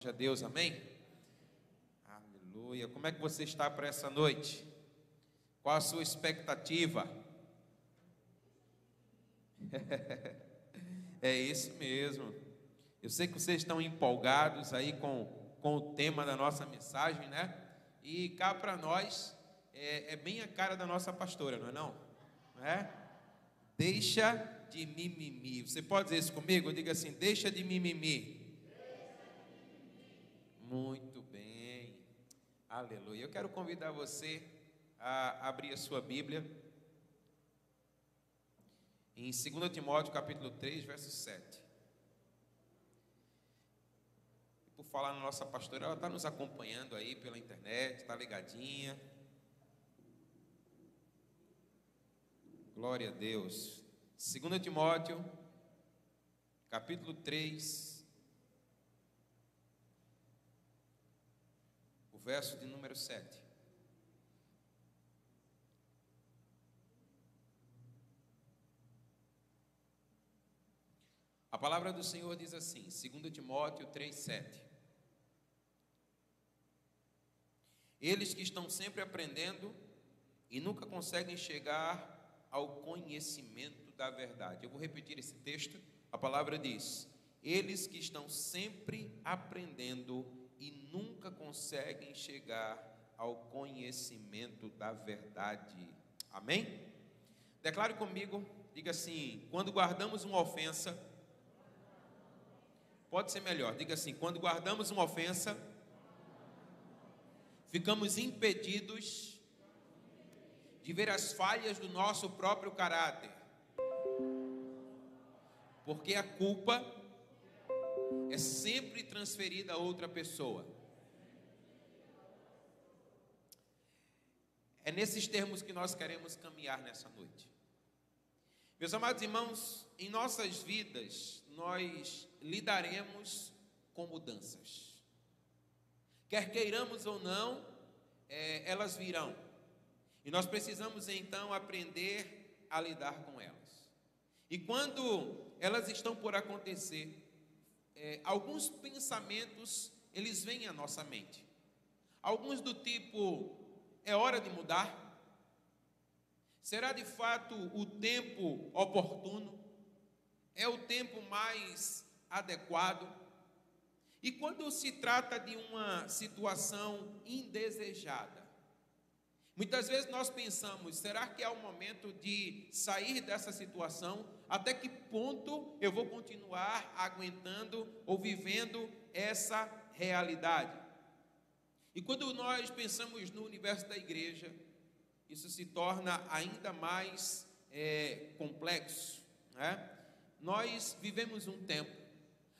A Deus, amém? Aleluia. Como é que você está para essa noite? Qual a sua expectativa? É isso mesmo. Eu sei que vocês estão empolgados aí com o tema da nossa mensagem, né? E cá para nós é bem a cara da nossa pastora, não é não? Não é? Deixa de mimimi. Você pode dizer isso comigo? Diga assim: deixa de mimimi. Muito bem, aleluia. Eu quero convidar você a abrir a sua Bíblia em 2 Timóteo capítulo 3, verso 7. Por falar na nossa pastora, ela está nos acompanhando aí pela internet, está ligadinha. Glória a Deus. 2 Timóteo capítulo 3, verso de número 7. A palavra do Senhor diz assim, 2 Timóteo 3:7. Eles que estão sempre aprendendo e nunca conseguem chegar ao conhecimento da verdade. Eu vou repetir esse texto. A palavra diz: eles que estão sempre aprendendo e nunca conseguem chegar ao conhecimento da verdade. Amém? Declare comigo, diga assim: quando guardamos uma ofensa, pode ser melhor, diga assim: quando guardamos uma ofensa, ficamos impedidos de ver as falhas do nosso próprio caráter, porque a culpa é sempre transferida a outra pessoa. É nesses termos que nós queremos caminhar nessa noite. Meus amados irmãos, em nossas vidas, nós lidaremos com mudanças. Quer queiramos ou não, elas virão. E nós precisamos então aprender a lidar com elas. E quando elas estão por acontecer, alguns pensamentos, eles vêm à nossa mente. Alguns do tipo: é hora de mudar? Será de fato o tempo oportuno? É o tempo mais adequado? E quando se trata de uma situação indesejada, muitas vezes nós pensamos: será que é o momento de sair dessa situação? Até que ponto eu vou continuar aguentando ou vivendo essa realidade? E quando nós pensamos no universo da igreja, isso se torna ainda mais complexo, né? Nós vivemos um tempo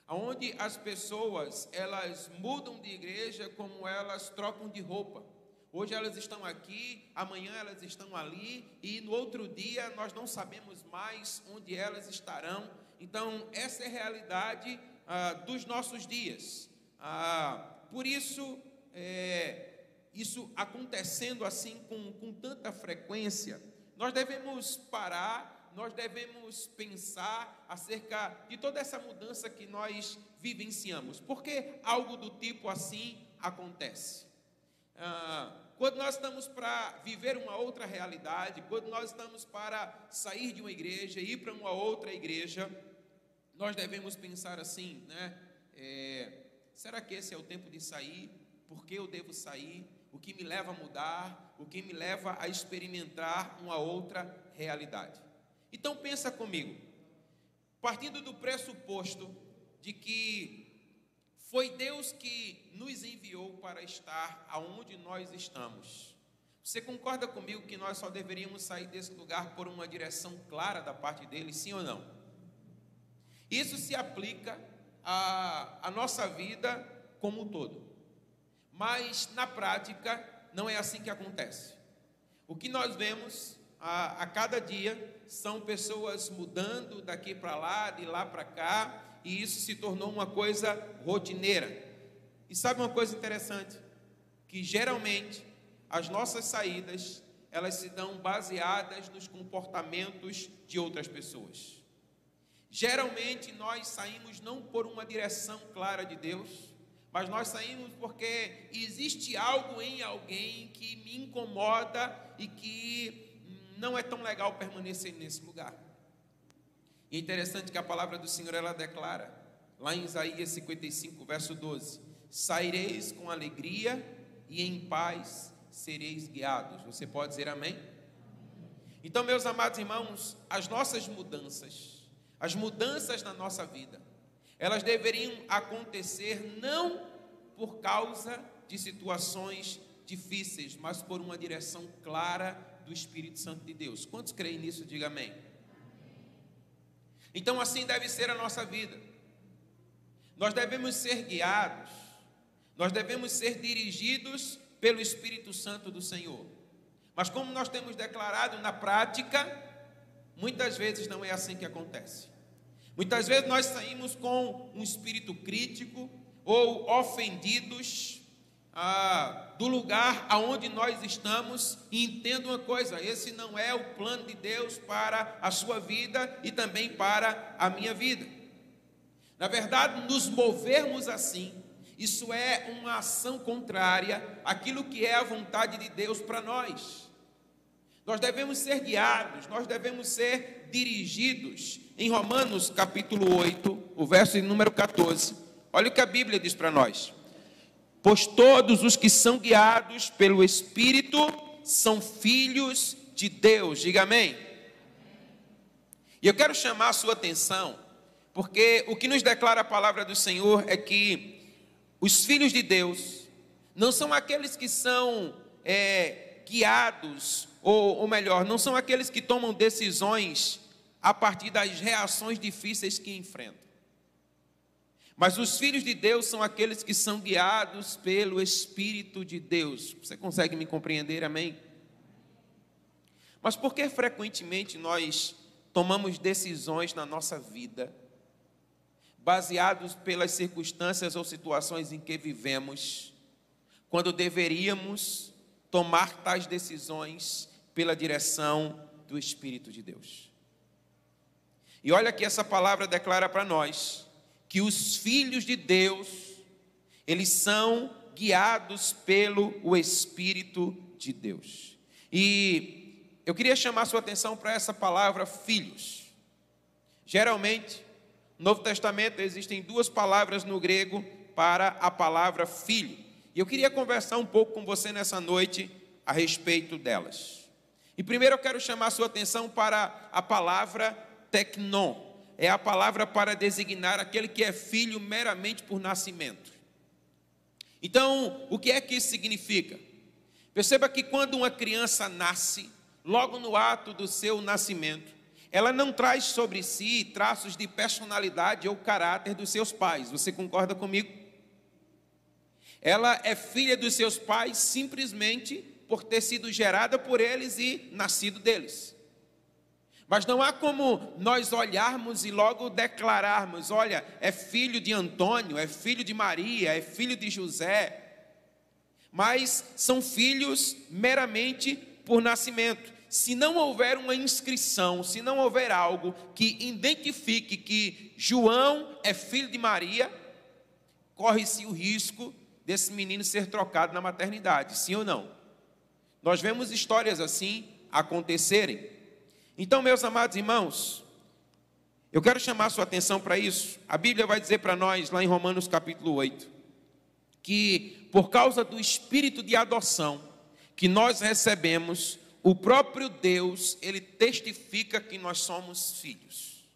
onde as pessoas, elas mudam de igreja como elas trocam de roupa. Hoje elas estão aqui, amanhã elas estão ali, e no outro dia nós não sabemos mais onde elas estarão. Então, essa é a realidade dos nossos dias. Por isso, isso acontecendo assim com tanta frequência, nós devemos parar, nós devemos pensar acerca de toda essa mudança que nós vivenciamos. Por que algo do tipo assim acontece? Quando nós estamos para viver uma outra realidade, quando nós estamos para sair de uma igreja e ir para uma outra igreja, nós devemos pensar assim, né? Será que esse é o tempo de sair? Por que eu devo sair? O que me leva a mudar? O que me leva a experimentar uma outra realidade? Então pensa comigo, partindo do pressuposto de que foi Deus que nos enviou para estar aonde nós estamos. Você concorda comigo que nós só deveríamos sair desse lugar por uma direção clara da parte dele, sim ou não? Isso se aplica à nossa vida como um todo. Mas na prática não é assim que acontece. O que nós vemos a cada dia são pessoas mudando daqui para lá, de lá para cá, e isso se tornou uma coisa rotineira. E sabe uma coisa interessante? Que geralmente as nossas saídas, elas se dão baseadas nos comportamentos de outras pessoas. Geralmente nós saímos não por uma direção clara de Deus, mas nós saímos porque existe algo em alguém que me incomoda e que não é tão legal permanecer nesse lugar. E é interessante que a palavra do Senhor, ela declara, lá em Isaías 55, verso 12: saireis com alegria e em paz sereis guiados. Você pode dizer amém? Então, meus amados irmãos, as nossas mudanças, as mudanças na nossa vida, elas deveriam acontecer não por causa de situações difíceis, mas por uma direção clara do Espírito Santo de Deus. Quantos creem nisso? Diga amém. Então, assim deve ser a nossa vida. Nós devemos ser guiados, nós devemos ser dirigidos pelo Espírito Santo do Senhor. Mas como nós temos declarado na prática, muitas vezes não é assim que acontece. Muitas vezes nós saímos com um espírito crítico ou ofendidos do lugar aonde nós estamos, e entenda uma coisa: esse não é o plano de Deus para a sua vida e também para a minha vida. Na verdade, nos movermos assim, isso é uma ação contrária àquilo que é a vontade de Deus para nós. Nós devemos ser guiados, nós devemos ser dirigidos. Em Romanos capítulo 8, o verso número 14, olha o que a Bíblia diz para nós: pois todos os que são guiados pelo Espírito são filhos de Deus. Diga amém. E eu quero chamar a sua atenção, porque o que nos declara a palavra do Senhor é que os filhos de Deus não são aqueles que são guiados, ou melhor, não são aqueles que tomam decisões a partir das reações difíceis que enfrentam. Mas os filhos de Deus são aqueles que são guiados pelo Espírito de Deus. Você consegue me compreender, amém? Mas por que frequentemente nós tomamos decisões na nossa vida baseados pelas circunstâncias ou situações em que vivemos, quando deveríamos tomar tais decisões pela direção do Espírito de Deus? E olha que essa palavra declara para nós que os filhos de Deus, eles são guiados pelo Espírito de Deus. E eu queria chamar a sua atenção para essa palavra filhos. Geralmente, no Novo Testamento existem duas palavras no grego para a palavra filho. E eu queria conversar um pouco com você nessa noite a respeito delas. E primeiro eu quero chamar a sua atenção para a palavra teknon. É a palavra para designar aquele que é filho meramente por nascimento. Então, o que é que isso significa? Perceba que quando uma criança nasce, logo no ato do seu nascimento, ela não traz sobre si traços de personalidade ou caráter dos seus pais. Você concorda comigo? Ela é filha dos seus pais simplesmente por ter sido gerada por eles e nascido deles. Mas não há como nós olharmos e logo declararmos: olha, é filho de Antônio, é filho de Maria, é filho de José. Mas são filhos meramente por nascimento. Se não houver uma inscrição, se não houver algo que identifique que João é filho de Maria, corre-se o risco desse menino ser trocado na maternidade, sim ou não? Nós vemos histórias assim acontecerem. Então, meus amados irmãos, eu quero chamar a sua atenção para isso. A Bíblia vai dizer para nós, lá em Romanos capítulo 8, que por causa do espírito de adoção que nós recebemos, o próprio Deus, ele testifica que nós somos filhos.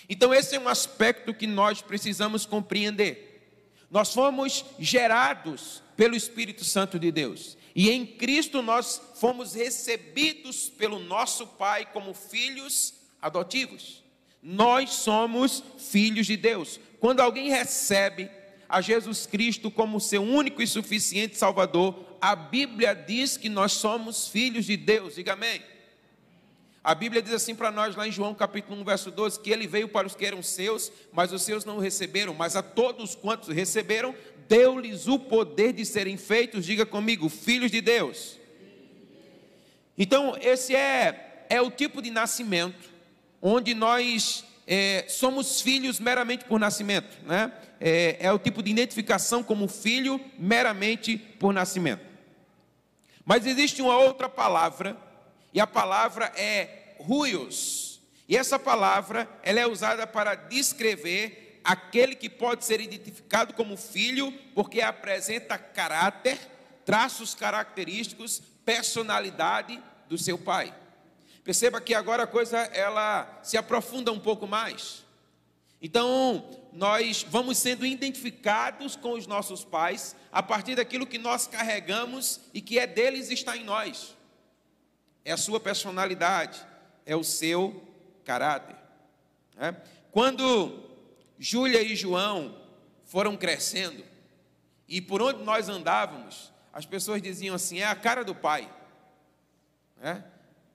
Então esse é um aspecto que nós precisamos compreender. Nós fomos gerados pelo Espírito Santo de Deus. E em Cristo nós fomos recebidos pelo nosso Pai como filhos adotivos. Nós somos filhos de Deus. Quando alguém recebe a Jesus Cristo como seu único e suficiente Salvador, a Bíblia diz que nós somos filhos de Deus. Diga amém. A Bíblia diz assim para nós lá em João capítulo 1, verso 12, que ele veio para os que eram seus, mas os seus não o receberam, mas a todos quantos receberam, deu-lhes o poder de serem feitos, diga comigo, filhos de Deus. Então esse é o tipo de nascimento onde nós somos filhos meramente por nascimento, né? É o tipo de identificação como filho meramente por nascimento. Mas existe uma outra palavra, e a palavra é huios. E essa palavra, ela é usada para descrever aquele que pode ser identificado como filho, porque apresenta caráter, traços característicos, personalidade do seu pai. Perceba que agora a coisa ela se aprofunda um pouco mais. Então, nós vamos sendo identificados com os nossos pais a partir daquilo que nós carregamos e que é deles está em nós. É a sua personalidade, é o seu caráter. Né? Quando Júlia e João foram crescendo, e por onde nós andávamos, as pessoas diziam assim, é a cara do pai. Né?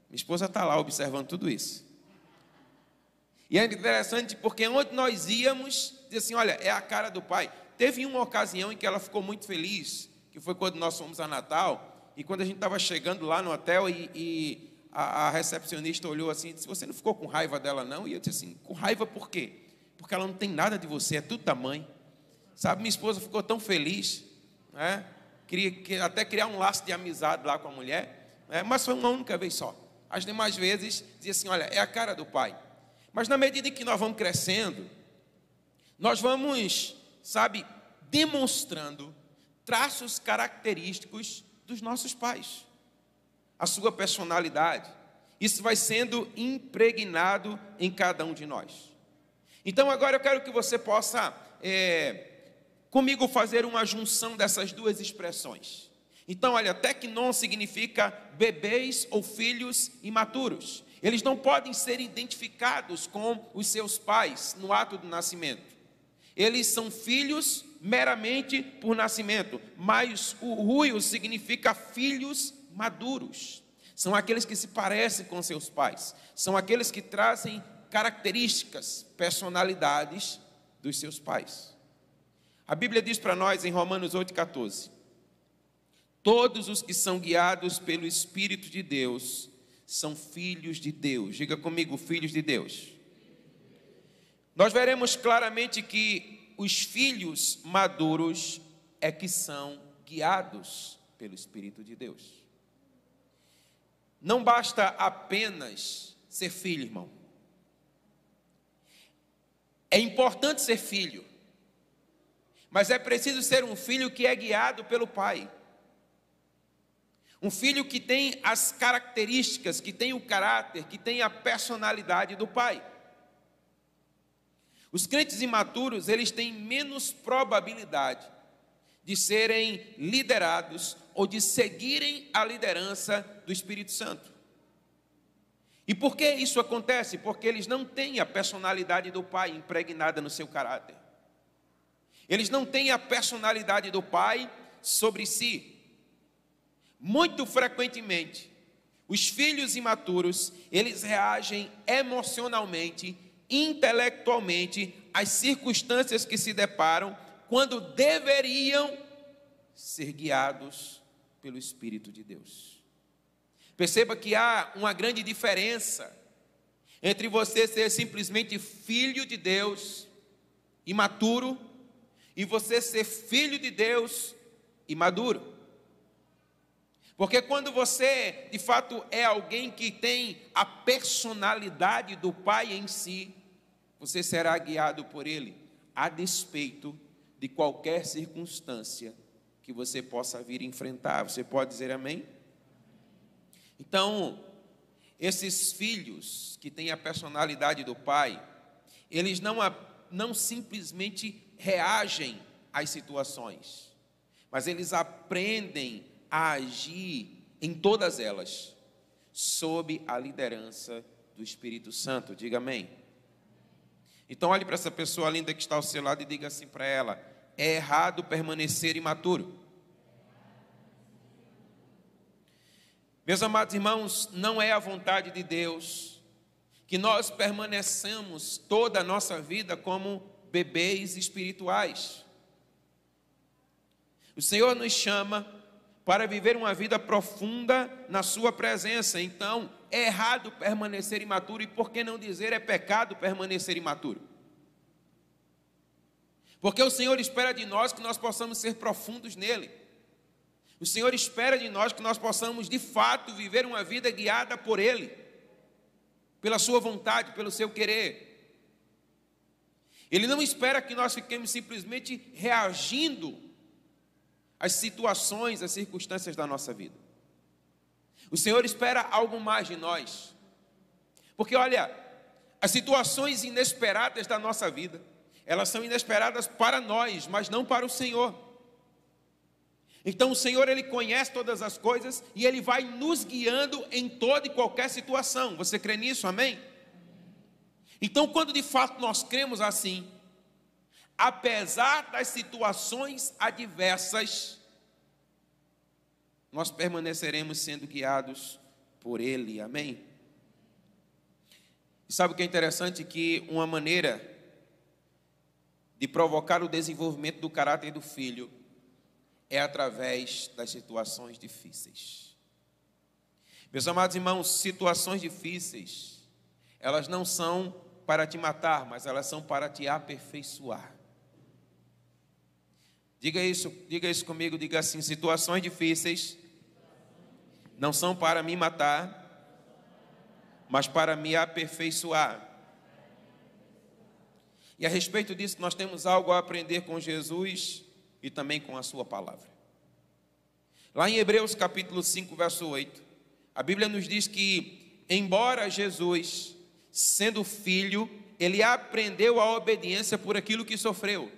Minha esposa está lá observando tudo isso. E é interessante porque onde nós íamos, dizia assim, olha, é a cara do pai. Teve uma ocasião em que ela ficou muito feliz, que foi quando nós fomos a Natal, e quando a gente estava chegando lá no hotel, e a recepcionista olhou assim e disse, você não ficou com raiva dela não? E eu disse assim, com raiva por quê? Porque ela não tem nada de você, é tudo da mãe. Sabe, minha esposa ficou tão feliz, né? Queria até criar um laço de amizade lá com a mulher, né? Mas foi uma única vez só. As demais vezes, dizia assim, olha, é a cara do pai. Mas na medida em que nós vamos crescendo, nós vamos, sabe, demonstrando traços característicos dos nossos pais. A sua personalidade. Isso vai sendo impregnado em cada um de nós. Então agora eu quero que você possa, comigo, fazer uma junção dessas duas expressões. Então, olha, teknon significa bebês ou filhos imaturos. Eles não podem ser identificados com os seus pais no ato do nascimento. Eles são filhos meramente por nascimento, mas o huios significa filhos maduros. São aqueles que se parecem com seus pais. São aqueles que trazem características, personalidades dos seus pais. A Bíblia diz para nós em Romanos 8,14: todos os que são guiados pelo Espírito de Deus são filhos de Deus. Diga comigo, filhos de Deus. Nós veremos claramente que os filhos maduros é que são guiados pelo Espírito de Deus. Não basta apenas ser filho, irmão. É importante ser filho, mas é preciso ser um filho que é guiado pelo pai. Um filho que tem as características, que tem o caráter, que tem a personalidade do pai. Os crentes imaturos, eles têm menos probabilidade de serem liderados ou de seguirem a liderança do Espírito Santo. E por que isso acontece? Porque eles não têm a personalidade do pai impregnada no seu caráter. Eles não têm a personalidade do pai sobre si. Muito frequentemente, os filhos imaturos, eles reagem emocionalmente, intelectualmente, às circunstâncias que se deparam, quando deveriam ser guiados pelo Espírito de Deus. Perceba que há uma grande diferença entre você ser simplesmente filho de Deus, imaturo, e você ser filho de Deus, imaduro. Porque quando você, de fato, é alguém que tem a personalidade do pai em si, você será guiado por ele, a despeito de qualquer circunstância que você possa vir enfrentar. Você pode dizer amém? Então, esses filhos que têm a personalidade do pai, eles não simplesmente reagem às situações, mas eles aprendem a agir em todas elas, sob a liderança do Espírito Santo. Diga amém. Então olhe para essa pessoa linda que está ao seu lado e diga assim para ela: é errado permanecer imaturo. Meus amados irmãos, não é a vontade de Deus que nós permaneçamos toda a nossa vida como bebês espirituais. O Senhor nos chama para viver uma vida profunda na sua presença. Então, é errado permanecer imaturo, e por que não dizer é pecado permanecer imaturo? Porque o Senhor espera de nós que nós possamos ser profundos nele. O Senhor espera de nós que nós possamos, de fato, viver uma vida guiada por Ele, pela sua vontade, pelo seu querer. Ele não espera que nós fiquemos simplesmente reagindo às situações, às circunstâncias da nossa vida. O Senhor espera algo mais de nós. Porque, olha, as situações inesperadas da nossa vida, elas são inesperadas para nós, mas não para o Senhor. Então o Senhor, Ele conhece todas as coisas e Ele vai nos guiando em toda e qualquer situação. Você crê nisso? Amém? Então, quando de fato nós cremos assim, apesar das situações adversas, nós permaneceremos sendo guiados por Ele. Amém? E sabe o que é interessante? Que uma maneira de provocar o desenvolvimento do caráter do filho é através das situações difíceis. Meus amados irmãos, situações difíceis, elas não são para te matar, mas elas são para te aperfeiçoar. Diga isso comigo, diga assim: situações difíceis não são para me matar, mas para me aperfeiçoar. E a respeito disso, nós temos algo a aprender com Jesus e também com a sua palavra. Lá em Hebreus capítulo 5, verso 8, a Bíblia nos diz que, embora Jesus, sendo filho, ele aprendeu a obediência por aquilo que sofreu.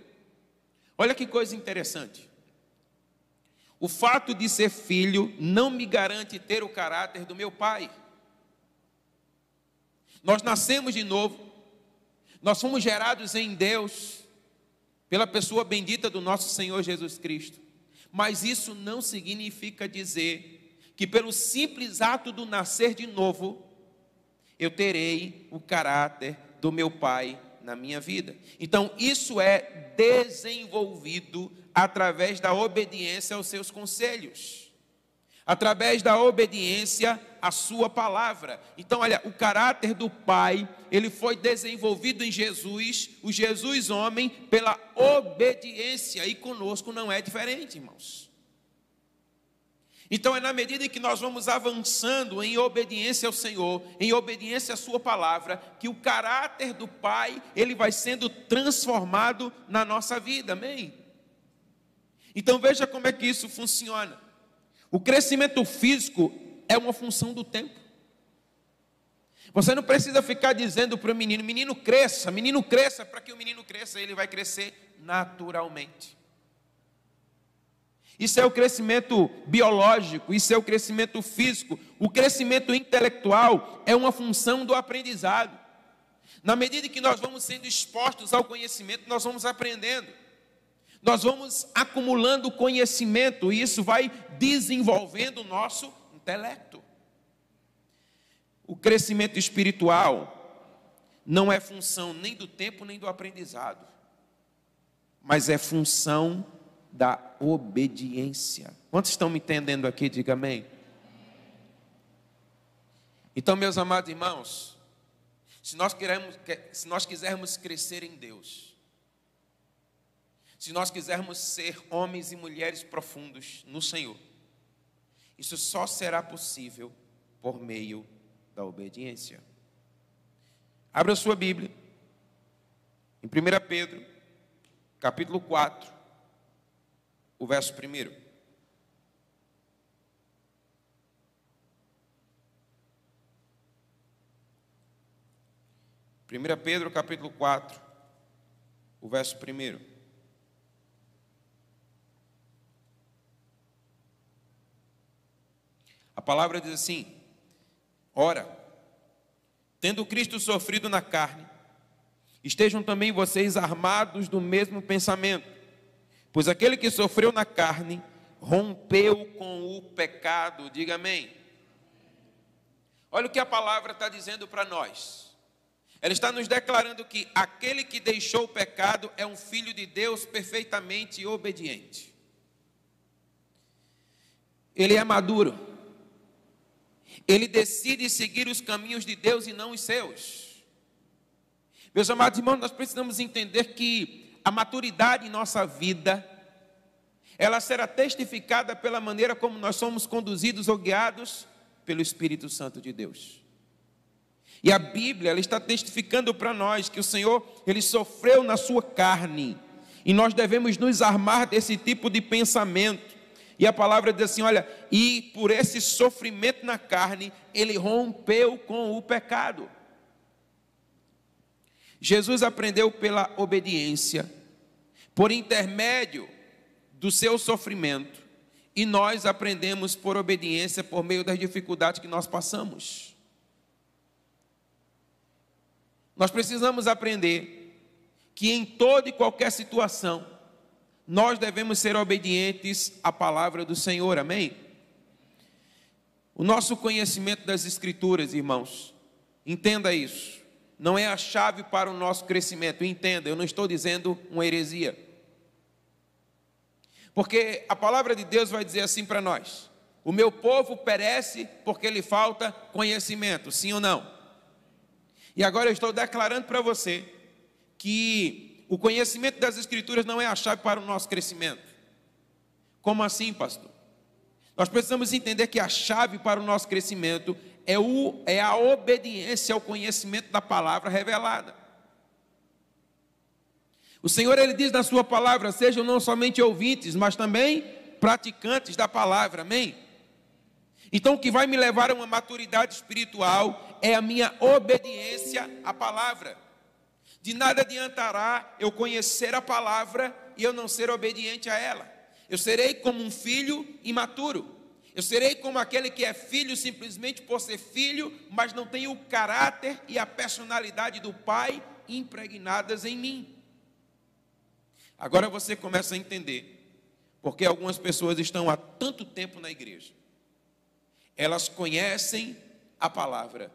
Olha que coisa interessante. O fato de ser filho não me garante ter o caráter do meu pai. Nós nascemos de novo, nós fomos gerados em Deus, pela pessoa bendita do nosso Senhor Jesus Cristo. Mas isso não significa dizer que pelo simples ato do nascer de novo, eu terei o caráter do meu pai na minha vida. Então, isso é desenvolvido através da obediência aos seus conselhos, através da obediência à sua palavra. Então, olha, o caráter do Pai, ele foi desenvolvido em Jesus, o Jesus homem, pela obediência, e conosco não é diferente, irmãos. Então, é na medida em que nós vamos avançando em obediência ao Senhor, em obediência à sua palavra, que o caráter do Pai, ele vai sendo transformado na nossa vida, amém? Então, veja como é que isso funciona. O crescimento físico é uma função do tempo. Você não precisa ficar dizendo para o menino: menino cresça, para que o menino cresça. Ele vai crescer naturalmente. Isso é o crescimento biológico, isso é o crescimento físico. O crescimento intelectual é uma função do aprendizado. Na medida que nós vamos sendo expostos ao conhecimento, nós vamos aprendendo. Nós vamos acumulando conhecimento e isso vai desenvolvendo o nosso intelecto. O crescimento espiritual não é função nem do tempo nem do aprendizado, mas é função da obediência. Quantos estão me entendendo aqui? Diga amém. Então, meus amados irmãos, se nós quisermos crescer em Deus, se nós quisermos ser homens e mulheres profundos no Senhor, isso só será possível por meio da obediência. Abra sua Bíblia em 1 Pedro, capítulo 4, o verso 1. 1 Pedro, capítulo 4, o verso 1. A palavra diz assim: ora, tendo Cristo sofrido na carne, estejam também vocês armados do mesmo pensamento, pois aquele que sofreu na carne rompeu com o pecado. Diga amém. Olha o que a palavra está dizendo para nós. Ela está nos declarando que aquele que deixou o pecado é um filho de Deus perfeitamente obediente. ele é maduro. Ele decide seguir os caminhos de Deus e não os seus. Meus amados irmãos, nós precisamos entender que a maturidade em nossa vida, ela será testificada pela maneira como nós somos conduzidos ou guiados pelo Espírito Santo de Deus. E a Bíblia, ela está testificando para nós que o Senhor, ele sofreu na sua carne, e nós devemos nos armar desse tipo de pensamento. E a palavra diz assim, olha, e por esse sofrimento na carne, ele rompeu com o pecado. Jesus aprendeu pela obediência, por intermédio do seu sofrimento, e nós aprendemos por obediência por meio das dificuldades que nós passamos. Nós precisamos aprender que em toda e qualquer situação, nós devemos ser obedientes à palavra do Senhor, amém? O nosso conhecimento das Escrituras, irmãos, entenda isso, não é a chave para o nosso crescimento, entenda, eu não estou dizendo uma heresia. Porque a palavra de Deus vai dizer assim para nós: o meu povo perece porque lhe falta conhecimento, sim ou não? E agora eu estou declarando para você que o conhecimento das Escrituras não é a chave para o nosso crescimento. Como assim, pastor? Nós precisamos entender que a chave para o nosso crescimento é a obediência ao conhecimento da palavra revelada. O Senhor, ele diz na sua palavra, sejam não somente ouvintes, mas também praticantes da palavra, amém? Então o que vai me levar a uma maturidade espiritual é a minha obediência à palavra. De nada adiantará eu conhecer a palavra e eu não ser obediente a ela. Eu serei como um filho imaturo. Eu serei como aquele que é filho simplesmente por ser filho, mas não tem o caráter e a personalidade do pai impregnadas em mim. Agora você começa a entender porque algumas pessoas estão há tanto tempo na igreja. Elas conhecem a palavra,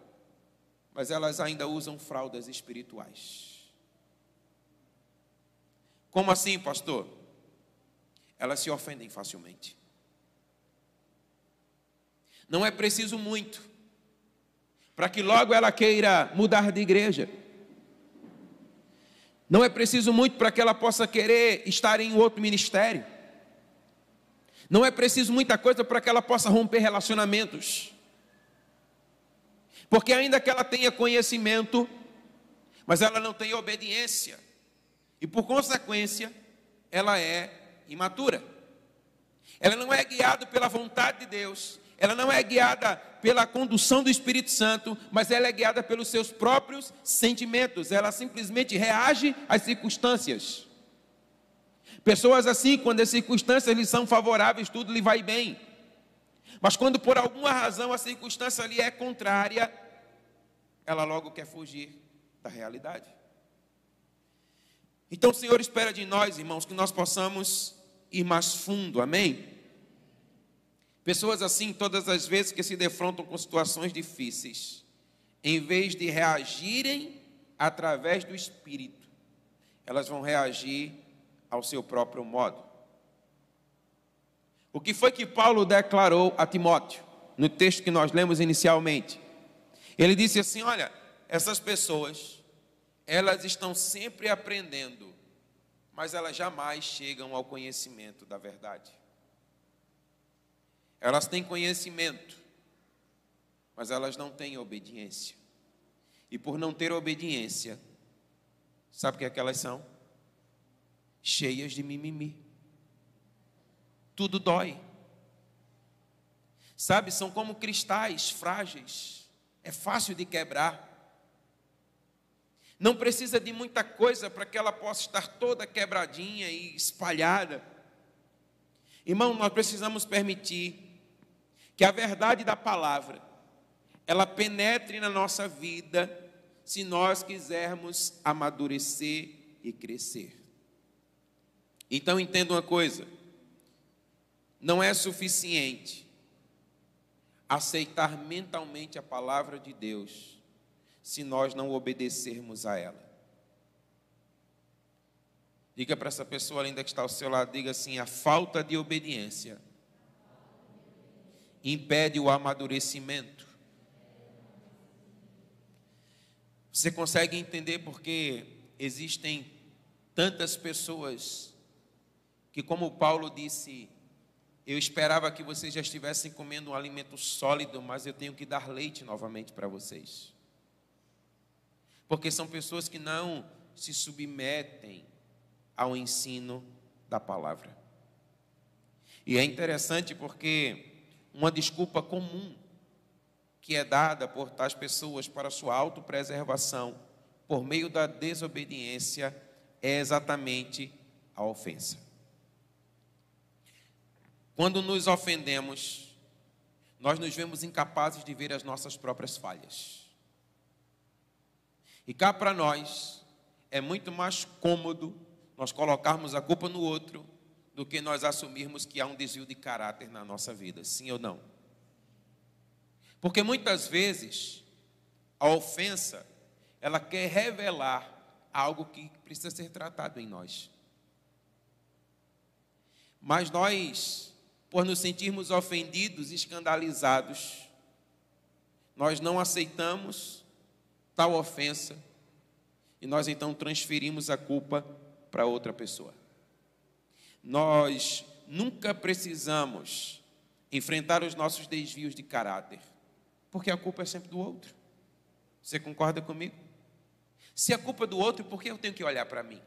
mas elas ainda usam fraldas espirituais. Como assim, pastor? Elas se ofendem facilmente. Não é preciso muito para que logo ela queira mudar de igreja. Não é preciso muito para que ela possa querer estar em outro ministério. Não é preciso muita coisa para que ela possa romper relacionamentos. Porque ainda que ela tenha conhecimento, mas ela não tem obediência. E por consequência, ela é imatura. Ela não é guiada pela vontade de Deus. Ela não é guiada pela condução do Espírito Santo, mas ela é guiada pelos seus próprios sentimentos. Ela simplesmente reage às circunstâncias. Pessoas assim, quando as circunstâncias lhe são favoráveis, tudo lhe vai bem. Mas quando por alguma razão a circunstância lhe é contrária, ela logo quer fugir da realidade. Então o Senhor espera de nós, irmãos, que nós possamos ir mais fundo, amém? Pessoas assim, todas as vezes que se defrontam com situações difíceis, em vez de reagirem através do Espírito, elas vão reagir ao seu próprio modo. O que foi que Paulo declarou a Timóteo, no texto que nós lemos inicialmente? Ele disse assim, olha, essas pessoas, elas estão sempre aprendendo, mas elas jamais chegam ao conhecimento da verdade. Elas têm conhecimento, mas elas não têm obediência. E por não ter obediência, sabe o que é que elas são? Cheias de mimimi. Tudo dói. Sabe, são como cristais frágeis. É fácil de quebrar. Não precisa de muita coisa para que ela possa estar toda quebradinha e espalhada. Irmão, nós precisamos permitir que a verdade da palavra, ela penetre na nossa vida, se nós quisermos amadurecer e crescer. Então entenda uma coisa, não é suficiente aceitar mentalmente a palavra de Deus, se nós não obedecermos a ela. Diga para essa pessoa linda que está ao seu lado, diga assim, a falta de obediência impede o amadurecimento. Você consegue entender porque existem tantas pessoas que, como Paulo disse, eu esperava que vocês já estivessem comendo um alimento sólido, mas eu tenho que dar leite novamente para vocês. Porque são pessoas que não se submetem ao ensino da palavra. E é interessante porque uma desculpa comum que é dada por tais pessoas para sua autopreservação por meio da desobediência é exatamente a ofensa. Quando nos ofendemos, nós nos vemos incapazes de ver as nossas próprias falhas. E cá para nós, é muito mais cômodo nós colocarmos a culpa no outro do que nós assumirmos que há um desvio de caráter na nossa vida, sim ou não? Porque muitas vezes a ofensa, ela quer revelar algo que precisa ser tratado em nós. Mas nós, por nos sentirmos ofendidos, escandalizados, nós não aceitamos tal ofensa e nós então transferimos a culpa para outra pessoa. Nós nunca precisamos enfrentar os nossos desvios de caráter, porque a culpa é sempre do outro. Você concorda comigo? Se a culpa é do outro, por que eu tenho que olhar para mim?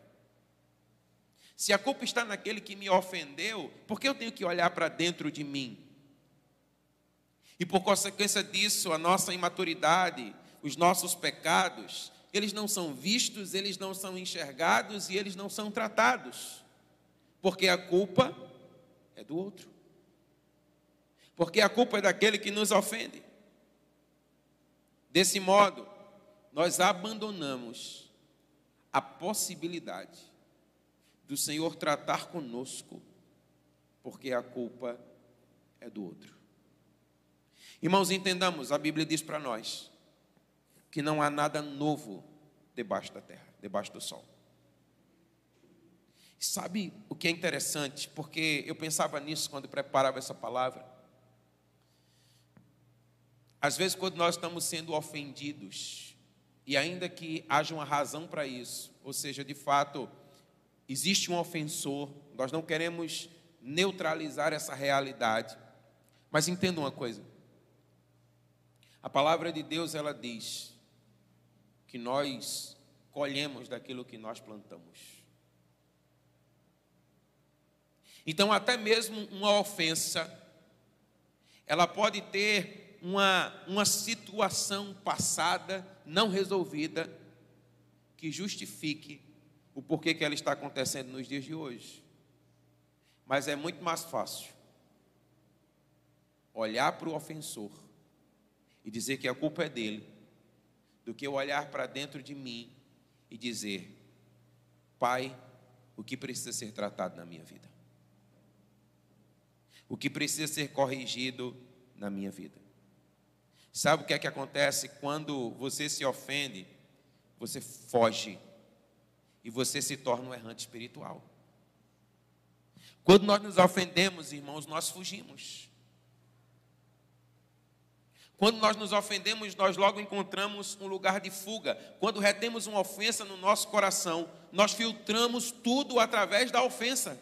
Se a culpa está naquele que me ofendeu, por que eu tenho que olhar para dentro de mim? E por consequência disso, a nossa imaturidade, os nossos pecados, eles não são vistos, eles não são enxergados e eles não são tratados. Porque a culpa é do outro. Porque a culpa é daquele que nos ofende. Desse modo, nós abandonamos a possibilidade do Senhor tratar conosco, porque a culpa é do outro. Irmãos, entendamos, a Bíblia diz para nós que não há nada novo debaixo da terra, debaixo do sol. Sabe o que é interessante? Porque eu pensava nisso quando preparava essa palavra. Às vezes, quando nós estamos sendo ofendidos, e ainda que haja uma razão para isso, ou seja, de fato, existe um ofensor, nós não queremos neutralizar essa realidade, mas entenda uma coisa, a palavra de Deus, ela diz que nós colhemos daquilo que nós plantamos. Então, até mesmo uma ofensa, ela pode ter uma situação passada, não resolvida, que justifique o porquê que ela está acontecendo nos dias de hoje. Mas é muito mais fácil olhar para o ofensor e dizer que a culpa é dele, do que eu olhar para dentro de mim e dizer: Pai, o que precisa ser tratado na minha vida? O que precisa ser corrigido na minha vida? Sabe o que é que acontece quando você se ofende? Você foge e você se torna um errante espiritual. Quando nós nos ofendemos, irmãos, nós fugimos. Quando nós nos ofendemos, nós logo encontramos um lugar de fuga. Quando retemos uma ofensa no nosso coração, nós filtramos tudo através da ofensa.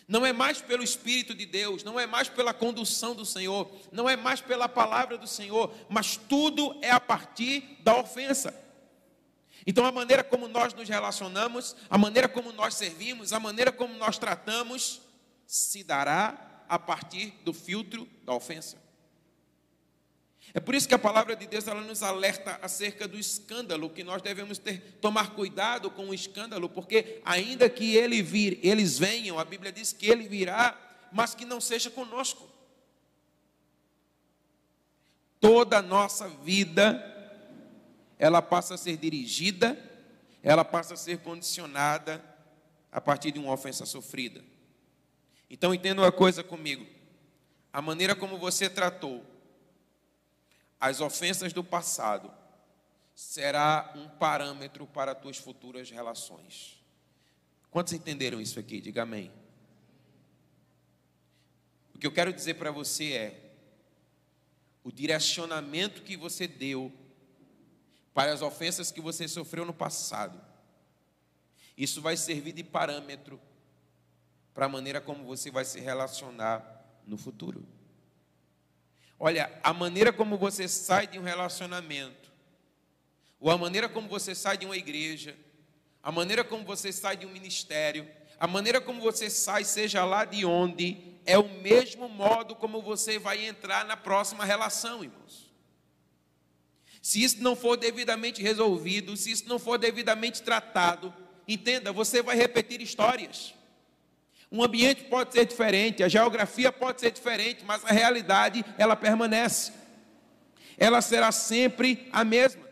Não é mais pelo Espírito de Deus, não é mais pela condução do Senhor, não é mais pela palavra do Senhor, mas tudo é a partir da ofensa. Então a maneira como nós nos relacionamos, a maneira como nós servimos, a maneira como nós tratamos, se dará a partir do filtro da ofensa. É por isso que a palavra de Deus, ela nos alerta acerca do escândalo, que nós devemos tomar cuidado com o escândalo, porque ainda que eles venham, a Bíblia diz que ele virá, mas que não seja conosco. Toda a nossa vida, ela passa a ser dirigida, ela passa a ser condicionada a partir de uma ofensa sofrida. Então entenda uma coisa comigo, a maneira como você tratou as ofensas do passado será um parâmetro para as tuas futuras relações. Quantos entenderam isso aqui? Diga amém. O que eu quero dizer para você é: o direcionamento que você deu para as ofensas que você sofreu no passado, isso vai servir de parâmetro para a maneira como você vai se relacionar no futuro. Olha, a maneira como você sai de um relacionamento, ou a maneira como você sai de uma igreja, a maneira como você sai de um ministério, a maneira como você sai, seja lá de onde, é o mesmo modo como você vai entrar na próxima relação, irmãos. Se isso não for devidamente resolvido, se isso não for devidamente tratado, entenda, você vai repetir histórias. Um ambiente pode ser diferente, a geografia pode ser diferente, mas a realidade, ela permanece. Ela será sempre a mesma.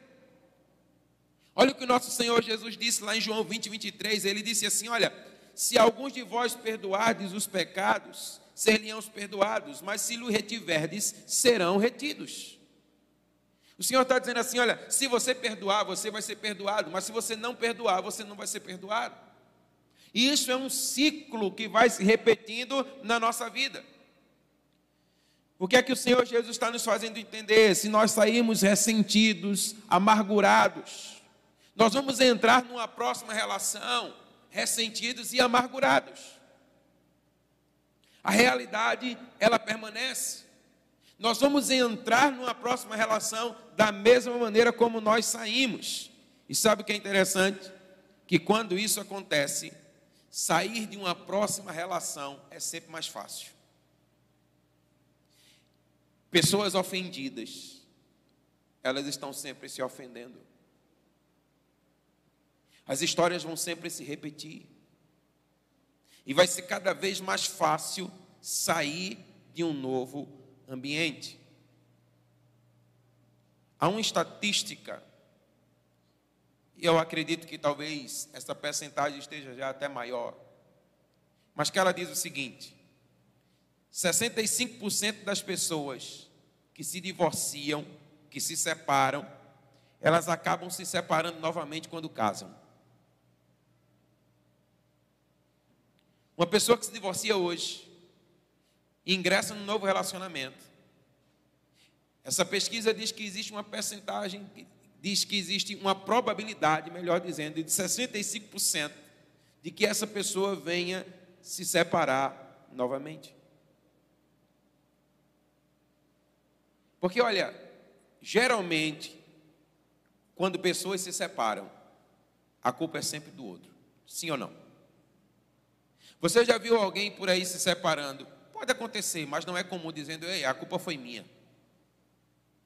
Olha o que o nosso Senhor Jesus disse lá em João 20, 23. Ele disse assim: olha, se alguns de vós perdoardes os pecados, ser-lhe-ão perdoados, mas se lhe retiverdes, serão retidos. O Senhor está dizendo assim: olha, se você perdoar, você vai ser perdoado, mas se você não perdoar, você não vai ser perdoado. E isso é um ciclo que vai se repetindo na nossa vida. O que é que o Senhor Jesus está nos fazendo entender? Se nós sairmos ressentidos, amargurados, nós vamos entrar numa próxima relação ressentidos e amargurados. A realidade, ela permanece. Nós vamos entrar numa próxima relação da mesma maneira como nós saímos. E sabe o que é interessante? Que quando isso acontece, sair de uma próxima relação é sempre mais fácil. Pessoas ofendidas, elas estão sempre se ofendendo. As histórias vão sempre se repetir. E vai ser cada vez mais fácil sair de um novo ambiente. Há uma estatística, e eu acredito que talvez essa percentagem esteja já até maior, mas que ela diz o seguinte: 65% das pessoas que se divorciam, que se separam, elas acabam se separando novamente quando casam. Uma pessoa que se divorcia hoje e ingressa num novo relacionamento, essa pesquisa diz que existe uma percentagem, diz que existe uma probabilidade, melhor dizendo, de 65% de que essa pessoa venha se separar novamente. Porque, olha, geralmente, quando pessoas se separam, a culpa é sempre do outro. Sim ou não? Você já viu alguém por aí se separando? Pode acontecer, mas não é comum dizendo: ei, a culpa foi minha.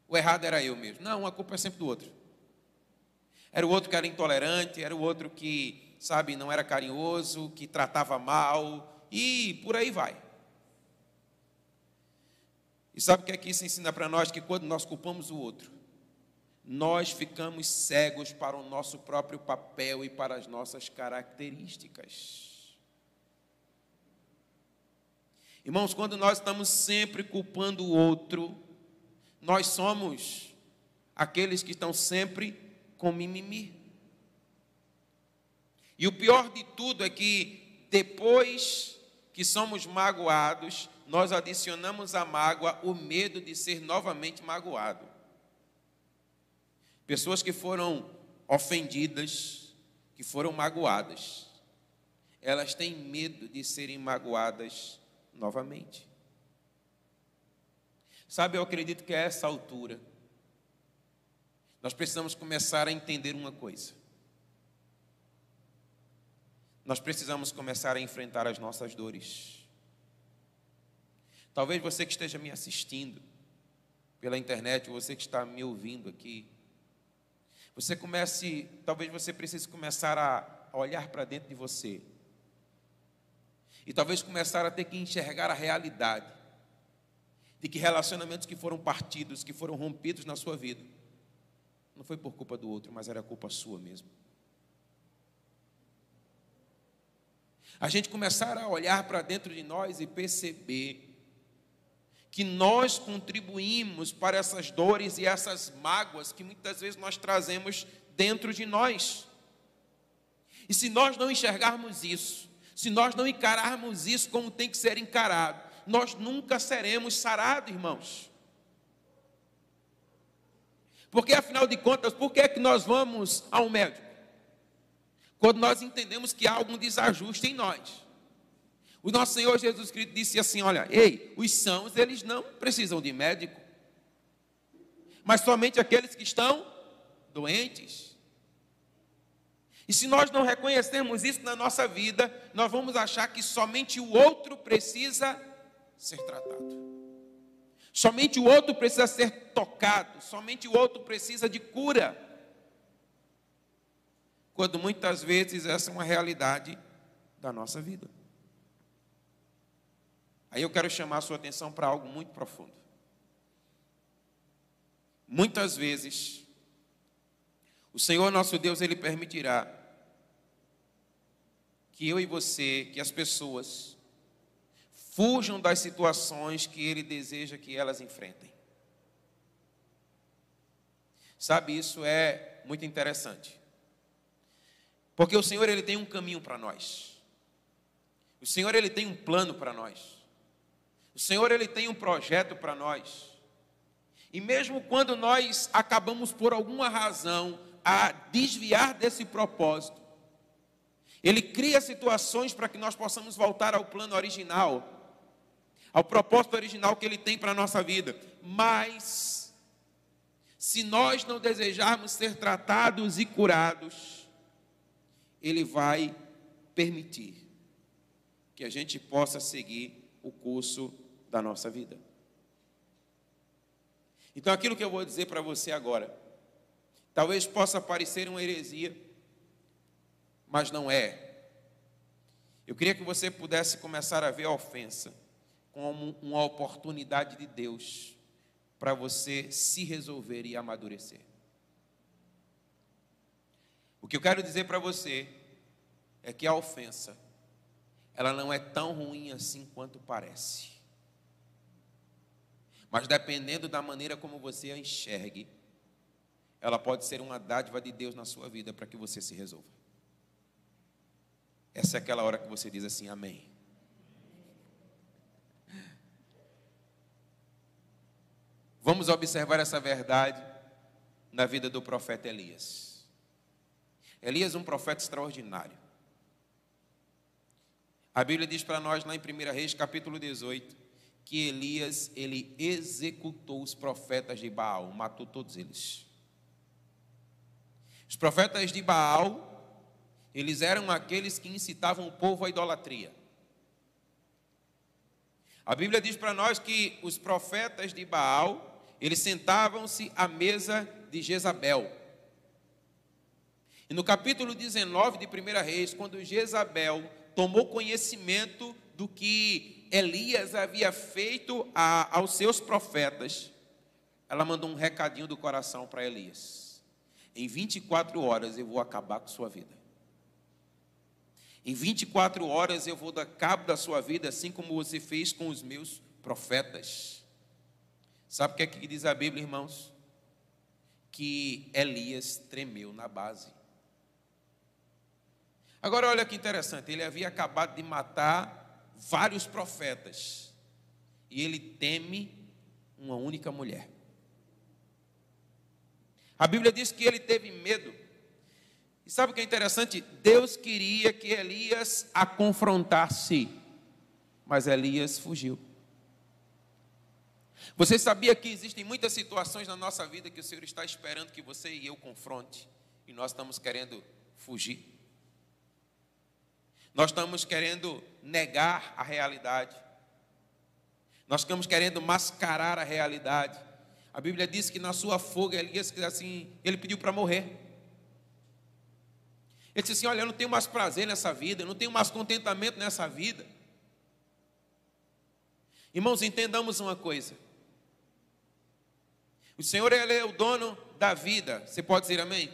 O errado era eu mesmo. Não, a culpa é sempre do outro. Era o outro que era intolerante, era o outro que, sabe, não era carinhoso, que tratava mal, e por aí vai. E sabe o que é que isso ensina para nós? Que quando nós culpamos o outro, nós ficamos cegos para o nosso próprio papel e para as nossas características. Irmãos, quando nós estamos sempre culpando o outro, nós somos aqueles que estão sempre com mimimi. E o pior de tudo é que depois que somos magoados, nós adicionamos à mágoa o medo de ser novamente magoado. Pessoas que foram ofendidas, que foram magoadas, elas têm medo de serem magoadas novamente. Sabe, eu acredito que a essa altura nós precisamos começar a entender uma coisa. Nós precisamos começar a enfrentar as nossas dores. Talvez você que esteja me assistindo pela internet, você que está me ouvindo aqui, talvez você precise começar a olhar para dentro de você. E talvez começar a ter que enxergar a realidade de que relacionamentos que foram partidos, que foram rompidos na sua vida, não foi por culpa do outro, mas era culpa sua mesmo. A gente começar a olhar para dentro de nós e perceber que nós contribuímos para essas dores e essas mágoas que muitas vezes nós trazemos dentro de nós. E se nós não enxergarmos isso, se nós não encararmos isso como tem que ser encarado, nós nunca seremos sarados, irmãos. Porque, afinal de contas, por que é que nós vamos ao médico? Quando nós entendemos que há algum desajuste em nós. O nosso Senhor Jesus Cristo disse assim, olha, ei, os sãos, eles não precisam de médico, mas somente aqueles que estão doentes. E se nós não reconhecermos isso na nossa vida, nós vamos achar que somente o outro precisa ser tratado. Somente o outro precisa ser tocado, somente o outro precisa de cura. Quando muitas vezes essa é uma realidade da nossa vida. Aí eu quero chamar a sua atenção para algo muito profundo. Muitas vezes, o Senhor nosso Deus, Ele permitirá que eu e você, que as pessoas, fujam das situações que Ele deseja que elas enfrentem. Sabe, isso é muito interessante. Porque o Senhor, Ele tem um caminho para nós. O Senhor, Ele tem um plano para nós. O Senhor, Ele tem um projeto para nós. E mesmo quando nós acabamos por alguma razão a desviar desse propósito, Ele cria situações para que nós possamos voltar ao plano original, ao propósito original que Ele tem para a nossa vida. Mas, se nós não desejarmos ser tratados e curados, Ele vai permitir que a gente possa seguir o curso da nossa vida. Então, aquilo que eu vou dizer para você agora, talvez possa parecer uma heresia, mas não é. Eu queria que você pudesse começar a ver a ofensa como uma oportunidade de Deus para você se resolver e amadurecer. O que eu quero dizer para você é que a ofensa, ela não é tão ruim assim quanto parece. Mas dependendo da maneira como você a enxergue, ela pode ser uma dádiva de Deus na sua vida para que você se resolva. Essa é aquela hora que você diz assim, amém. Vamos observar essa verdade na vida do profeta Elias. Elias é um profeta extraordinário. A Bíblia diz para nós lá em 1 Reis, capítulo 18, que Elias, ele executou os profetas de Baal, matou todos eles. Os profetas de Baal, eles eram aqueles que incitavam o povo à idolatria. A Bíblia diz para nós que os profetas de Baal, eles sentavam-se à mesa de Jezabel. E no capítulo 19 de 1 Reis, quando Jezabel tomou conhecimento do que Elias havia feito aos seus profetas, ela mandou um recadinho do coração para Elias: em 24 horas eu vou acabar com sua vida. Em 24 horas eu vou dar cabo da sua vida, assim como você fez com os meus profetas. Sabe o que é que diz a Bíblia, irmãos? Que Elias tremeu na base. Agora olha que interessante, ele havia acabado de matar vários profetas, e ele teme uma única mulher. A Bíblia diz que ele teve medo. E sabe o que é interessante? Deus queria que Elias a confrontasse, mas Elias fugiu. Você sabia que existem muitas situações na nossa vida que o Senhor está esperando que você e eu confronte, e nós estamos querendo fugir? Nós estamos querendo negar a realidade. Nós estamos querendo mascarar a realidade. A Bíblia diz que na sua fuga, Elias, assim, ele pediu para morrer. Ele disse assim, olha, eu não tenho mais prazer nessa vida, eu não tenho mais contentamento nessa vida. Irmãos, entendamos uma coisa. O Senhor, Ele é o dono da vida. Você pode dizer amém?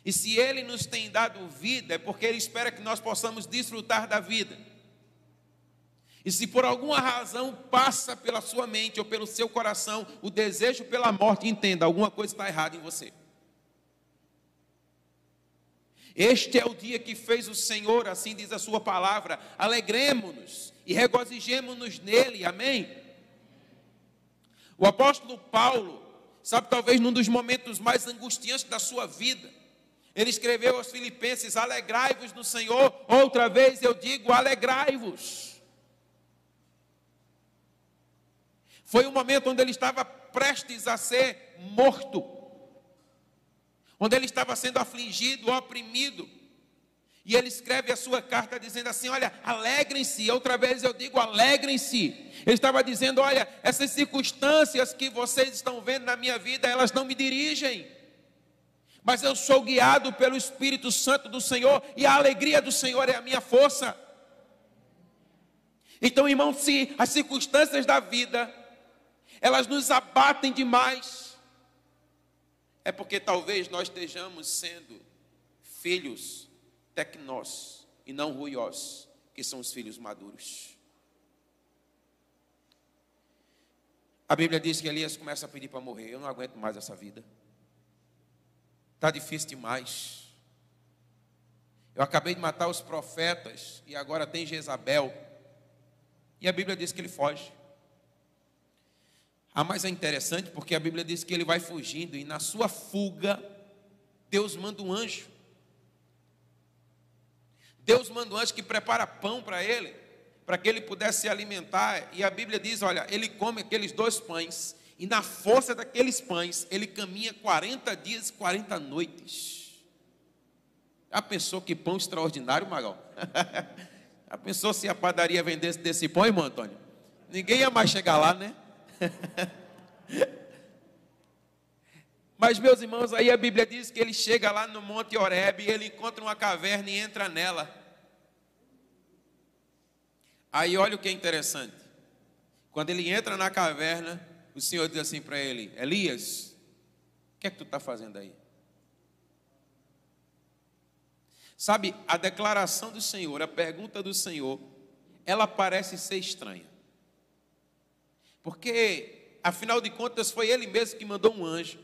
E se Ele nos tem dado vida, é porque Ele espera que nós possamos desfrutar da vida. E se por alguma razão passa pela sua mente ou pelo seu coração o desejo pela morte, entenda, alguma coisa está errada em você. Este é o dia que fez o Senhor, assim diz a sua palavra, alegremo-nos e regozijemo-nos nele, amém? O apóstolo Paulo, sabe, talvez num dos momentos mais angustiantes da sua vida, ele escreveu aos Filipenses: alegrai-vos no Senhor, outra vez eu digo, alegrai-vos. Foi um momento onde ele estava prestes a ser morto, onde ele estava sendo afligido, oprimido, e ele escreve a sua carta dizendo assim: olha, alegrem-se, outra vez eu digo, alegrem-se. Ele estava dizendo: olha, essas circunstâncias que vocês estão vendo na minha vida, elas não me dirigem, mas eu sou guiado pelo Espírito Santo do Senhor, e a alegria do Senhor é a minha força. Então, irmão, se as circunstâncias da vida, elas nos abatem demais, é porque talvez nós estejamos sendo filhos tecnós e não ruiós, que são os filhos maduros. A Bíblia diz que Elias começa a pedir para morrer. Eu não aguento mais essa vida. Está difícil demais. Eu acabei de matar os profetas e agora tem Jezabel. E a Bíblia diz que ele foge. Mas é interessante porque a Bíblia diz que ele vai fugindo e na sua fuga, Deus manda um anjo. Deus manda um anjo que prepara pão para ele, para que ele pudesse se alimentar. E a Bíblia diz, olha, ele come aqueles 2 pães, e na força daqueles pães, ele caminha 40 dias e 40 noites. Já pensou que pão extraordinário, Magal? Já pensou se a padaria vendesse desse pão, irmão Antônio? Ninguém ia mais chegar lá, né? Mas, meus irmãos, aí a Bíblia diz que ele chega lá no Monte Horebe, e ele encontra uma caverna e entra nela. Aí olha o que é interessante. Quando ele entra na caverna, o Senhor diz assim para ele: Elias, o que é que tu está fazendo aí? Sabe, a declaração do Senhor, a pergunta do Senhor, ela parece ser estranha. Porque, afinal de contas, foi ele mesmo que mandou um anjo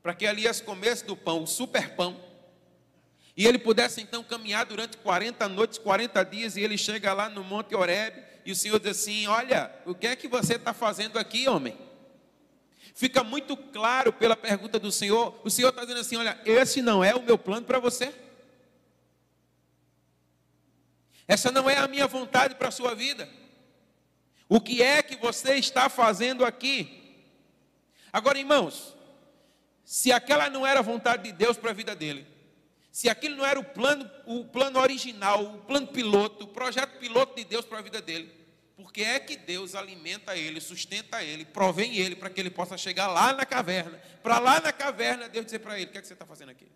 para que Elias comesse do pão, o super pão, e ele pudesse então caminhar durante 40 noites, 40 dias, e ele chega lá no Monte Horebe, e o Senhor diz assim: olha, o que é que você está fazendo aqui, homem? Fica muito claro pela pergunta do Senhor, o Senhor está dizendo assim: olha, esse não é o meu plano para você, essa não é a minha vontade para a sua vida, o que é que você está fazendo aqui? Agora, irmãos, se aquela não era a vontade de Deus para a vida dele, se aquilo não era o plano original, o plano piloto, o projeto piloto de Deus para a vida dele, por que é que Deus alimenta ele, sustenta ele, provém ele para que ele possa chegar lá na caverna? Para lá na caverna, Deus dizer para ele: o que é que você está fazendo aqui?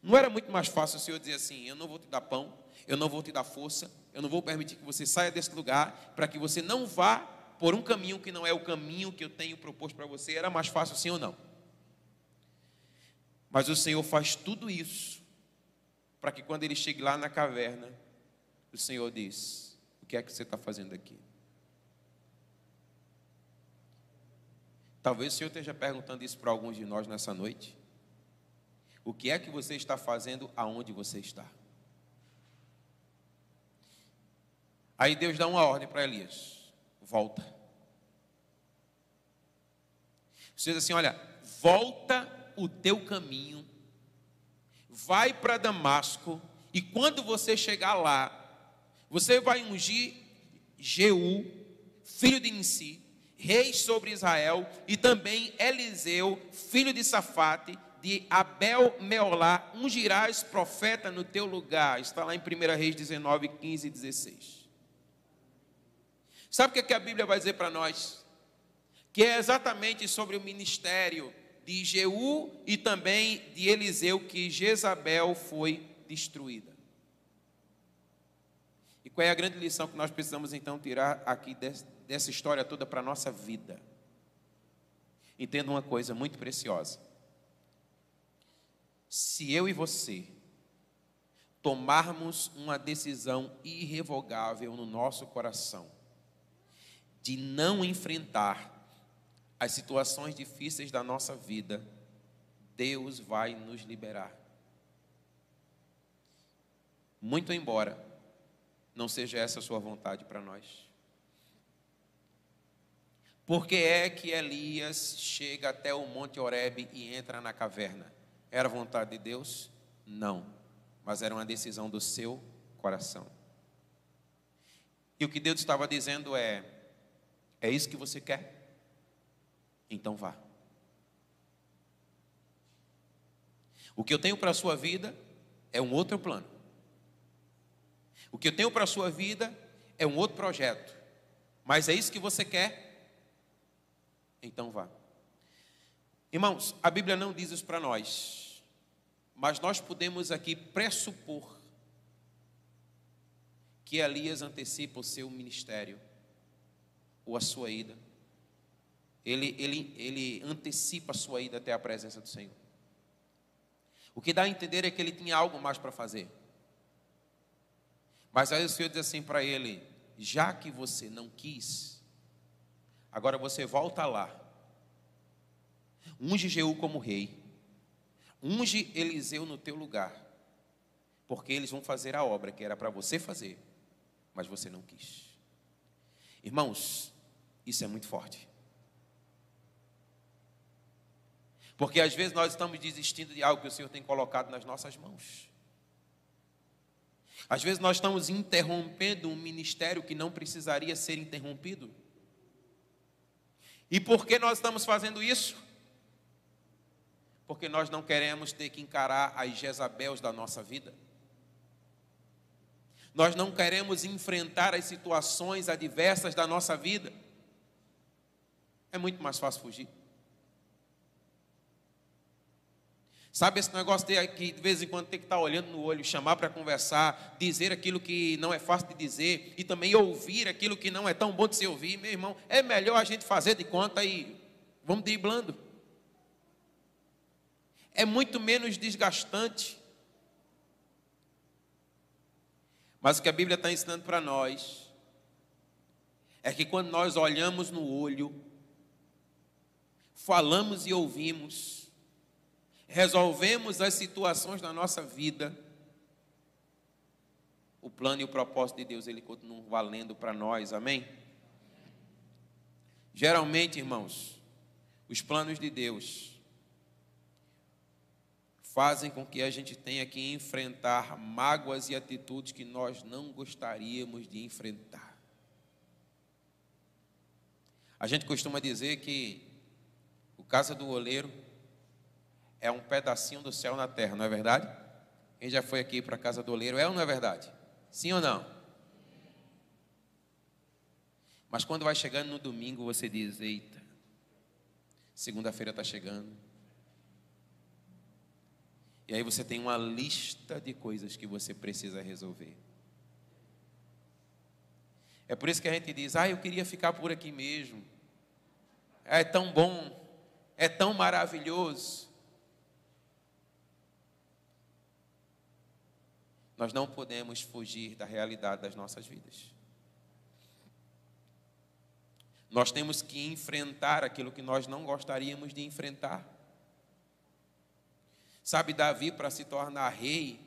Não era muito mais fácil o Senhor dizer assim: eu não vou te dar pão, eu não vou te dar força, eu não vou permitir que você saia desse lugar, para que você não vá por um caminho que não é o caminho que eu tenho proposto para você? Era mais fácil sim ou não? Mas o Senhor faz tudo isso para que quando ele chegue lá na caverna, o Senhor diz: o que é que você está fazendo aqui? Talvez o Senhor esteja perguntando isso para alguns de nós nessa noite. O que é que você está fazendo aonde você está? Aí Deus dá uma ordem para Elias: volta. Você diz assim: olha, volta o teu caminho, vai para Damasco, e quando você chegar lá, você vai ungir Jeú, filho de Nissi, rei sobre Israel, e também Eliseu, filho de Safate, de Abel-Meolá, ungirás profeta no teu lugar. Está lá em 1 Reis 19, 15 e 16. Sabe o que a Bíblia vai dizer para nós? Que é exatamente sobre o ministério de Jeú e também de Eliseu que Jezabel foi destruída. E qual é a grande lição que nós precisamos então tirar aqui dessa história toda para a nossa vida? Entenda uma coisa muito preciosa. Se eu e você tomarmos uma decisão irrevogável no nosso coração de não enfrentar as situações difíceis da nossa vida, Deus vai nos liberar. Muito embora não seja essa a sua vontade para nós. Por que é que Elias chega até o Monte Horebe e entra na caverna? Era vontade de Deus? Não, mas era uma decisão do seu coração. E o que Deus estava dizendo é isso que você quer? Então vá. O que eu tenho para a sua vida é um outro plano. O que eu tenho para a sua vida é um outro projeto. Mas é isso que você quer? Então vá. Irmãos, a Bíblia não diz isso para nós, mas nós podemos aqui pressupor que Elias antecipa o seu ministério, ou a sua ida. Ele antecipa a sua ida até a presença do Senhor. O que dá a entender é que ele tinha algo mais para fazer. Mas aí o Senhor diz assim para ele: já que você não quis, agora você volta lá, unge Jeú como rei, unge Eliseu no teu lugar, porque eles vão fazer a obra que era para você fazer, mas você não quis. Irmãos, isso é muito forte. Porque às vezes nós estamos desistindo de algo que o Senhor tem colocado nas nossas mãos. Às vezes nós estamos interrompendo um ministério que não precisaria ser interrompido. E por que nós estamos fazendo isso? Porque nós não queremos ter que encarar as Jezabels da nossa vida. Nós não queremos enfrentar as situações adversas da nossa vida. É muito mais fácil fugir. Sabe esse negócio de que de vez em quando tem que estar olhando no olho, chamar para conversar, dizer aquilo que não é fácil de dizer e também ouvir aquilo que não é tão bom de se ouvir, meu irmão, é melhor a gente fazer de conta e vamos driblando. É muito menos desgastante. Mas o que a Bíblia está ensinando para nós é que quando nós olhamos no olho, falamos e ouvimos, resolvemos as situações da nossa vida, o plano e o propósito de Deus, ele continua valendo para nós, amém? Geralmente, irmãos, os planos de Deus fazem com que a gente tenha que enfrentar mágoas e atitudes que nós não gostaríamos de enfrentar. A gente costuma dizer que o Casa do Oleiro é um pedacinho do céu na terra, não é verdade? Quem já foi aqui para a Casa do Oleiro, é ou não é verdade? Sim ou não? Mas quando vai chegando no domingo, você diz: eita, segunda-feira está chegando. E aí você tem uma lista de coisas que você precisa resolver. É por isso que a gente diz: eu queria ficar por aqui mesmo. É tão bom, é tão maravilhoso. Nós não podemos fugir da realidade das nossas vidas. Nós temos que enfrentar aquilo que nós não gostaríamos de enfrentar. Sabe, Davi, para se tornar rei,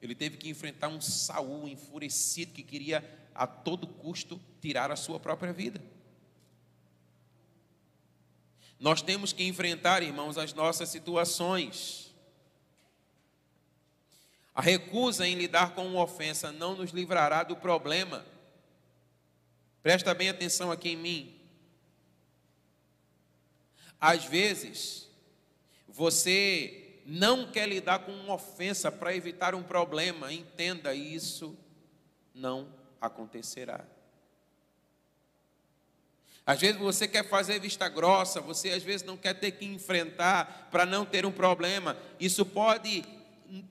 ele teve que enfrentar um Saul enfurecido que queria a todo custo tirar a sua própria vida. Nós temos que enfrentar, irmãos, as nossas situações. A recusa em lidar com uma ofensa não nos livrará do problema. Presta bem atenção aqui em mim. Às vezes, você não quer lidar com uma ofensa para evitar um problema. Entenda, isso não acontecerá. Às vezes você quer fazer vista grossa, você às vezes não quer ter que enfrentar para não ter um problema. Isso pode,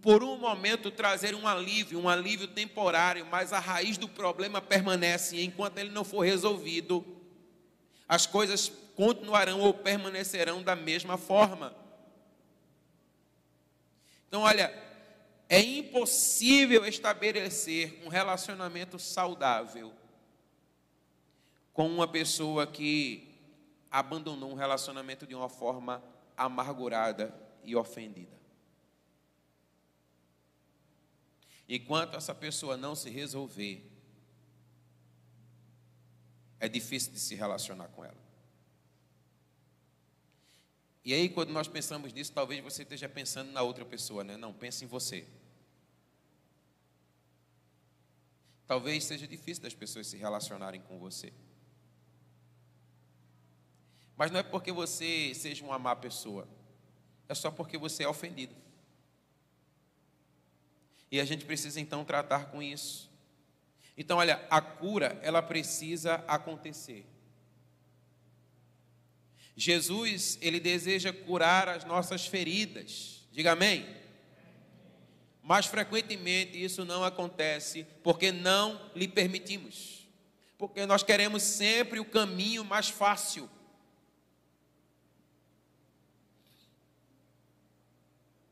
por um momento, trazer um alívio temporário, mas a raiz do problema permanece. E enquanto ele não for resolvido, as coisas continuarão ou permanecerão da mesma forma. Então, olha, é impossível estabelecer um relacionamento saudável com uma pessoa que abandonou um relacionamento de uma forma amargurada e ofendida. Enquanto essa pessoa não se resolver, é difícil de se relacionar com ela. E aí, quando nós pensamos nisso, talvez você esteja pensando na outra pessoa, né? Não, pense em você. Talvez seja difícil das pessoas se relacionarem com você. Mas não é porque você seja uma má pessoa, é só porque você é ofendido. E a gente precisa então tratar com isso. Então, olha, a cura, ela precisa acontecer. Jesus, ele deseja curar as nossas feridas. Diga amém. Mas frequentemente isso não acontece porque não lhe permitimos. Porque nós queremos sempre o caminho mais fácil.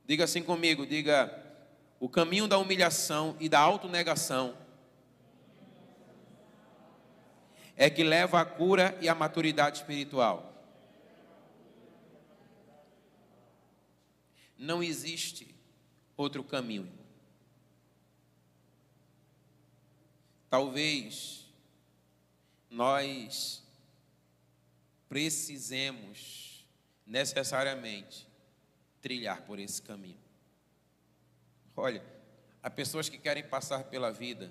Diga assim comigo, diga: o caminho da humilhação e da autonegação é que leva à cura e à maturidade espiritual. Não existe outro caminho. Talvez nós precisemos necessariamente trilhar por esse caminho. Olha, há pessoas que querem passar pela vida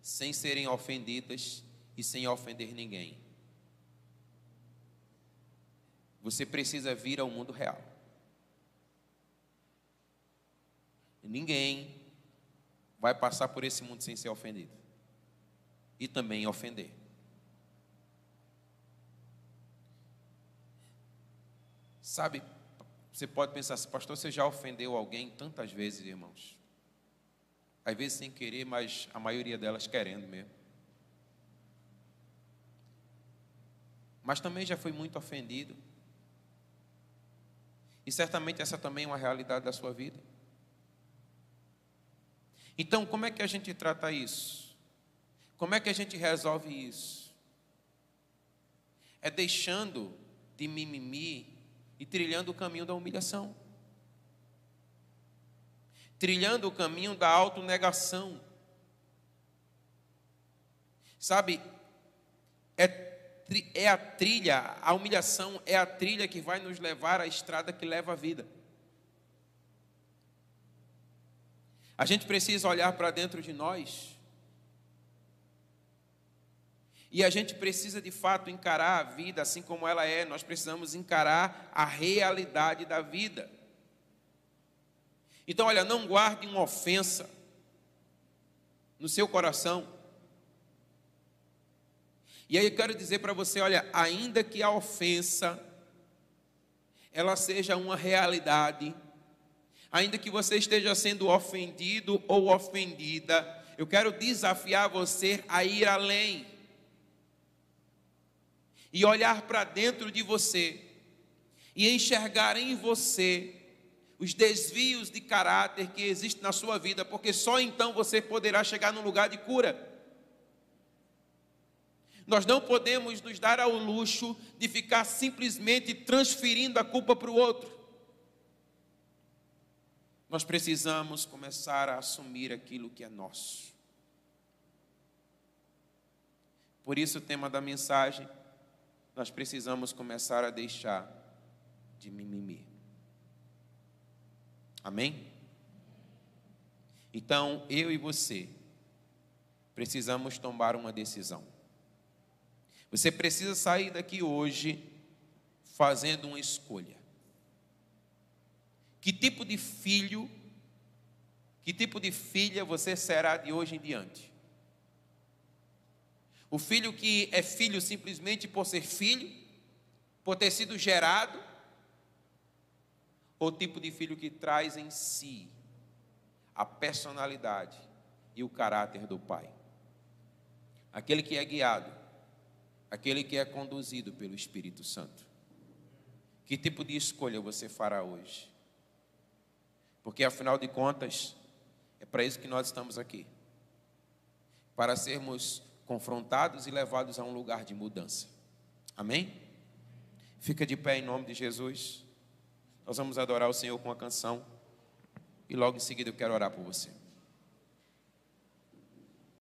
sem serem ofendidas e sem ofender ninguém. Você precisa vir ao mundo real. Ninguém vai passar por esse mundo sem ser ofendido e também ofender. Sabe, você pode pensar assim: pastor, você já ofendeu alguém tantas vezes, irmãos? Às vezes sem querer, mas a maioria delas querendo mesmo. Mas também já foi muito ofendido. E certamente essa também é uma realidade da sua vida. Então, como é que a gente trata isso? Como é que a gente resolve isso? É deixando de mimimi e trilhando o caminho da humilhação. Trilhando o caminho da autonegação. Sabe, é a trilha, a humilhação é a trilha que vai nos levar à estrada que leva à vida. A gente precisa olhar para dentro de nós e a gente precisa de fato encarar a vida assim como ela é. Nós precisamos encarar a realidade da vida. Então, olha, não guarde uma ofensa no seu coração. E aí eu quero dizer para você, olha, ainda que a ofensa ela seja uma realidade, ainda que você esteja sendo ofendido ou ofendida, eu quero desafiar você a ir além e olhar para dentro de você e enxergar em você os desvios de caráter que existem na sua vida, porque só então você poderá chegar num lugar de cura. Nós não podemos nos dar ao luxo de ficar simplesmente transferindo a culpa para o outro. Nós precisamos começar a assumir aquilo que é nosso. Por isso o tema da mensagem, nós precisamos começar a deixar de mimimi. Amém? Então, eu e você precisamos tomar uma decisão. Você precisa sair daqui hoje fazendo uma escolha. Que tipo de filho, que tipo de filha você será de hoje em diante? O filho que é filho simplesmente por ser filho, por ter sido gerado, ou o tipo de filho que traz em si a personalidade e o caráter do pai? Aquele que é guiado, aquele que é conduzido pelo Espírito Santo. Que tipo de escolha você fará hoje? Porque afinal de contas, é para isso que nós estamos aqui. Para sermos confrontados e levados a um lugar de mudança. Amém? Fica de pé em nome de Jesus. Nós vamos adorar o Senhor com a canção. E logo em seguida eu quero orar por você.